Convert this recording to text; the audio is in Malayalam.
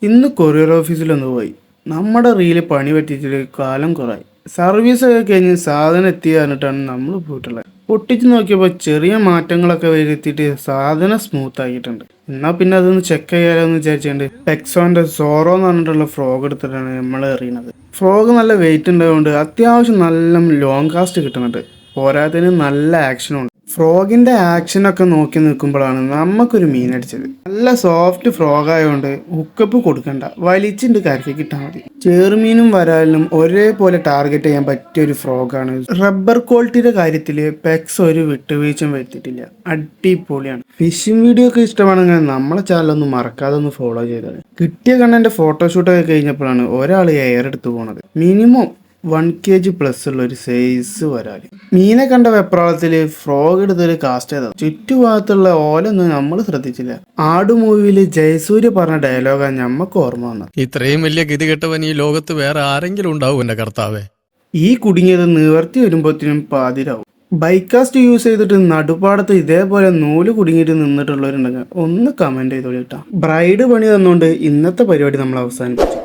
ഇന്ന് കൊറിയർ ഓഫീസിലൊന്ന് പോയി. നമ്മുടെ റീല് പണി പറ്റിച്ചിട്ട് കാലം കുറേ. സർവീസൊക്കെ കഴിഞ്ഞ് സാധനം എത്തി പറഞ്ഞിട്ടാണ് നമ്മൾ പോയിട്ടുള്ളത്. പൊട്ടിച്ച് നോക്കിയപ്പോൾ ചെറിയ മാറ്റങ്ങളൊക്കെ വരുത്തിയിട്ട് സാധനം സ്മൂത്ത് ആക്കിയിട്ടുണ്ട്. എന്നാൽ പിന്നെ അതൊന്ന് ചെക്ക് ചെയ്യാലോ എന്ന് വിചാരിച്ചുകൊണ്ട് പെക്സോന്റെ സോറോ എന്ന് പറഞ്ഞിട്ടുള്ള ഫ്രോഗ് എടുത്തിട്ടാണ് നമ്മൾ എറിയുന്നത്. ഫ്രോഗ് നല്ല വെയിറ്റ് ഉണ്ടായതുകൊണ്ട് അത്യാവശ്യം നല്ല ലോങ് കാസ്റ്റ് കിട്ടുന്നുണ്ട്. പോരാത്തതിന് നല്ല ആക്ഷനുണ്ട്. ഫ്രോഗിന്റെ ആക്ഷനൊക്കെ നോക്കി നിൽക്കുമ്പോഴാണ് നമുക്കൊരു മീൻ അടിച്ചത്. നല്ല സോഫ്റ്റ് ഫ്രോഗ് ആയതുകൊണ്ട് ഹുക്കപ്പ് കൊടുക്കണ്ട, വലിച്ചിട്ട് കരക്കി കിട്ടാൽ മതി. ചെറുമീനും വരാലിനും ഒരേപോലെ ടാർഗറ്റ് ചെയ്യാൻ പറ്റിയ ഒരു ഫ്രോഗാണ്. റബ്ബർ ക്വാളിറ്റിയുടെ കാര്യത്തിൽ പെക്സ് ഒരു വിട്ടുവീഴ്ചയും വരുത്തിയിട്ടില്ല. അടിപൊളിയാണ്. ഫിഷിംഗ് വീഡിയോ ഒക്കെ ഇഷ്ടമാണെങ്കിൽ നമ്മളെ ചാനലൊന്നും മറക്കാതെ ഒന്ന് ഫോളോ ചെയ്തത്. കിട്ടിയ കണ്ണന്റെ ഫോട്ടോഷൂട്ടൊക്കെ കഴിഞ്ഞപ്പോഴാണ് ഒരാൾ എയർ എടുത്തു പോണത്. മിനിമം 1 kg പ്ലസ് ഉള്ള ഒരു സൈസ് വരാല്. മീനെ കണ്ട വെപ്രാളത്തിൽ ഫ്രോഗ് എടുത്തൊരു കാസ്റ്റ് ചെയ്തത്. ചുറ്റുഭാഗത്തുള്ള ഓലൊന്നും നമ്മൾ ശ്രദ്ധിച്ചില്ല. ആട് മൂവിയിൽ ജയസൂര്യ പറഞ്ഞ ഡയലോഗാണ് ഞമ്മക്ക് ഓർമ്മ വന്നത്. ഇത്രയും വലിയ ഗതികെട്ടവൻ ഈ ലോകത്ത് വേറെ ആരെങ്കിലും ഉണ്ടാവും എന്റെ കർത്താവേ. ഈ കുടുങ്ങിയത് നിവർത്തി വരുമ്പോഴത്തേനും പാതിരാവും. ബൈക്കാസ്റ്റ് യൂസ് ചെയ്തിട്ട് നടുപ്പാടത്ത് ഇതേപോലെ നൂല് കുടുങ്ങിയിട്ട് നിന്നിട്ടുള്ളവരുണ്ടെങ്കിൽ ഒന്ന് കമന്റ് ചെയ്തോളിട്ടാ. ബ്രൈഡ് പണി തന്നുകൊണ്ട് ഇന്നത്തെ പരിപാടി നമ്മൾ അവസാനിപ്പിച്ചു.